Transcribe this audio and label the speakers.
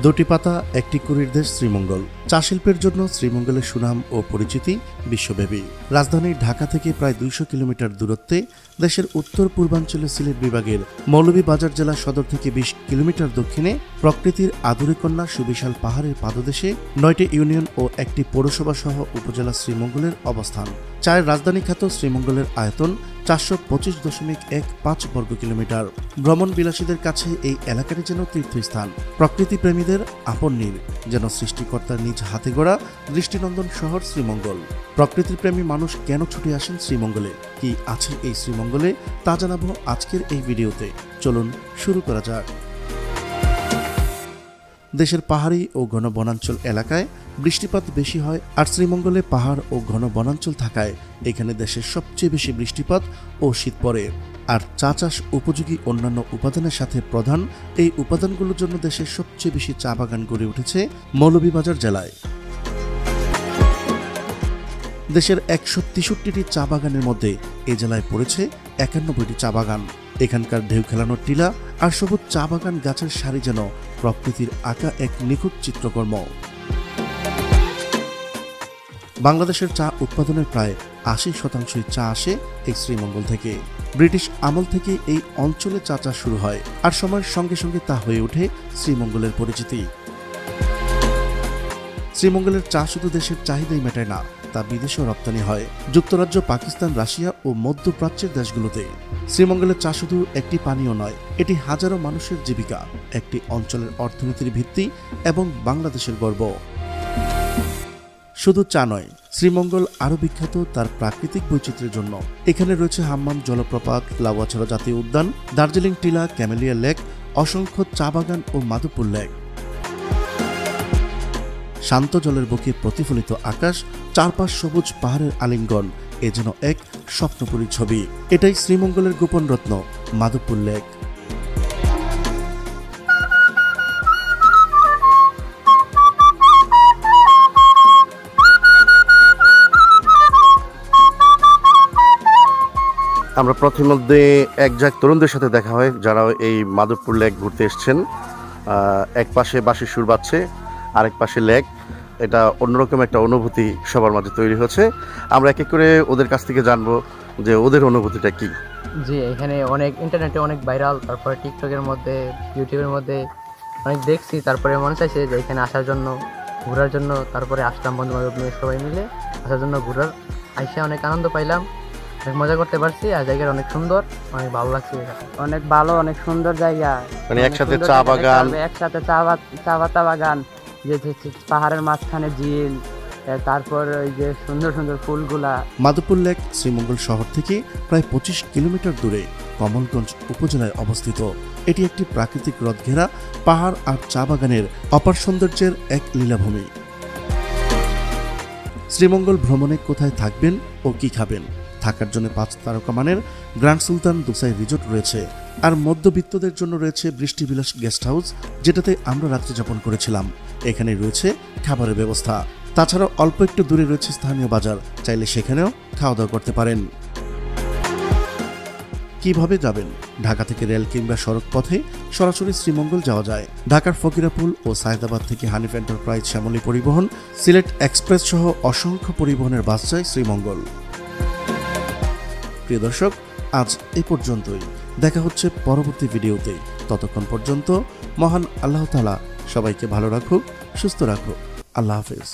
Speaker 1: দুটি পাতা একটি কুড়ির দেশ শ্রীমঙ্গল। চা শিল্পের জন্য শ্রীমঙ্গলের সুনাম ও পরিচিতি বিশ্বব্যাপী। রাজধানী ঢাকা থেকে প্রায় ২০০ কিলোমিটার দূরত্বে দেশের উত্তর পূর্বাঞ্চলে সিলেট বিভাগের মৌলভীবাজার জেলা সদর থেকে ২০ কিলোমিটার দক্ষিণে প্রকৃতির আদুরে-কন্যা সুবিশাল পাহাড়ের পাদদেশে ৯টি ইউনিয়ন ও একটি পৌরসভা সহ উপজেলা শ্রীমঙ্গলের অবস্থান। চায়ের রাজধানী খ্যাত শ্রীমঙ্গলের আয়তন ৪২৫.১৫ বর্গ কিলোমিটার। ভ্রমণ বিলাসীদের কাছে এই এলাকাটি যেন তীর্থস্থান, প্রকৃতিপ্রেমীদের আপন নীড়, যেন সৃষ্টিকর্তার নিজ হাতে গড়া দৃষ্টিনন্দন শহর শ্রীমঙ্গল। প্রকৃতিপ্রেমী মানুষ কেন ছুটে আসেন শ্রীমঙ্গলে, কি আছে এই শ্রীমঙ্গলে, তা জানাবো আজকের এই ভিডিওতে। চলুন শুরু করা যাক। দেশের পাহাড়ি ও ঘন বনাঞ্চল এলাকায় বৃষ্টিপাত বেশি হয়, আর শ্রীমঙ্গলে পাহাড় ও ঘন বনাঞ্চল থাকায় এখানে দেশের সবচেয়ে বেশি বৃষ্টিপাত ও শীত পড়ে। আর চা চাষ উপযোগী অন্যান্য উপাদানের সাথে প্রধান এই উপাদানগুলোর জন্য দেশের সবচেয়ে বেশি চা বাগান গড়ে উঠেছে মৌলভীবাজার জেলায়। দেশের ১৬৩টি চা বাগানের মধ্যে এ জেলায় পড়েছে ৯১টি চা বাগান। এখানকার ঢেউ খেলানোর টিলা আর সবুজ চা বাগান গাছের সারি যেন প্রকৃতির আঁকা এক নিখুঁত চিত্রকর্ম। বাংলাদেশের চা উৎপাদনের প্রায় ৮০% চা আসে এই শ্রীমঙ্গল থেকে। ব্রিটিশ আমল থেকে এই অঞ্চলে চা চাষ শুরু হয়, আর সময়ের সঙ্গে সঙ্গে তা হয়ে ওঠে শ্রীমঙ্গলের পরিচিতি। শ্রীমঙ্গলের চা শুধু দেশের চাহিদাই মেটায় না, তা বিদেশেও রপ্তানি হয় যুক্তরাজ্য, পাকিস্তান, রাশিয়া ও মধ্যপ্রাচ্যের দেশগুলোতে। শ্রীমঙ্গলের চা শুধু একটি পানীয় নয়, এটি হাজারো মানুষের জীবিকা, একটি অঞ্চলের অর্থনীতির ভিত্তি এবং বাংলাদেশের গর্ব। শুধু চা নয়, শ্রীমঙ্গল আরও বিখ্যাত তার প্রাকৃতিক বৈচিত্র্যের জন্য। এখানে রয়েছে হাম্মাম জলপ্রপাত, লাউয়াছড়া জাতীয় উদ্যান, দার্জিলিং টিলা, ক্যামেলিয়া লেক, অসংখ্য চা বাগান ও মাধবপুর লেক। শান্ত জলের বুকে প্রতিফলিত আকাশ, চারপাশ সবুজ পাহাড়ের আলিঙ্গন, এ যেন এক স্বপ্নপুরী ছবি। এটাই শ্রীমঙ্গলের গোপন রত্ন, মাধবপুর লেক। আমরা প্রথমে একজাক তরুণদের সাথে দেখা হয় যারা এই মাধবপুর লেক ঘুরতে এসছেন। এক পাশে বাঁশির সুর বাজছে, আরেক পাশে লেক। এটা অন্যরকম একটা অনুভূতি সবার মাঝে তৈরি হচ্ছে। আমরা এক এক করে ওদের কাছ থেকে জানবো যে ওদের অনুভূতিটা কি।
Speaker 2: জি, এখানে অনেক ইন্টারনেটে অনেক ভাইরাল, তারপরে টিকটকের মধ্যে, ইউটিউবের মধ্যে অনেক দেখছি, তারপরে মনে চাইছে যে এখানে আসার জন্য, ঘোরার জন্য। তারপরে আসলাম বন্ধু বান্ধব নিয়ে সবাই মিলে আসার জন্য। ঘোরার আইসা অনেক আনন্দ পাইলাম, অনেক মজা করতে পারছি, আর জায়গাটা অনেক সুন্দর, অনেক ভালো লাগছে।
Speaker 3: অনেক ভালো, অনেক সুন্দর জায়গা,
Speaker 1: মানে একসাথে চা বাগান,
Speaker 3: একসাথে চা পাতা বাগান, যে পাহাড়ের মাঝখানে ঝিল, তারপর ওই যে সুন্দর সুন্দর ফুলগুলা।
Speaker 1: মাধবপুর লেক শ্রীমঙ্গল শহর থেকে প্রায় ২৫ কিলোমিটার দূরে কমলগঞ্জ উপজেলায় অবস্থিত। এটি একটি প্রাকৃতিক হ্রদ ঘেরা পাহাড় আর চা বাগানের অপার সৌন্দর্যের এক লীলাভূমি। শ্রীমঙ্গল ভ্রমণে কোথায় থাকবেন ও কি খাবেন? থাকার জন্য ৫ তারকা মানের গ্র্যান্ড সুলতান দুসাই রিসোর্ট রয়েছে, আর মধ্যবিত্তদের জন্য রয়েছে বৃষ্টিবিলাস গেস্ট হাউস, যেটাতে আমরা রাত্রি যাপন করেছিলাম। এখানে রয়েছে খাবারের ব্যবস্থা। তাছাড়াও অল্প একটু দূরে রয়েছে স্থানীয় বাজার, চাইলে সেখানেও খাওয়া দাওয়া করতে পারেন। কিভাবে যাবেন? ঢাকা থেকে রেল কিংবা সড়ক পথে সরাসরি শ্রীমঙ্গল যাওয়া যায়। ঢাকার ফকিরাপুল ও সায়দাবাদ থেকে হানিফ এন্টারপ্রাইজ, শ্যামলী পরিবহন, সিলেট এক্সপ্রেস সহ অসংখ্য পরিবহনের বাস যায় শ্রীমঙ্গল। প্রিয় দর্শক, আজ এই পর্যন্তই। দেখা হচ্ছে পরবর্তী ভিডিওতে। ততক্ষণ পর্যন্ত মহান আল্লাহ তাআলা সবাইকে ভালো রাখুক, সুস্থ রাখুক। আল্লাহ হাফেজ।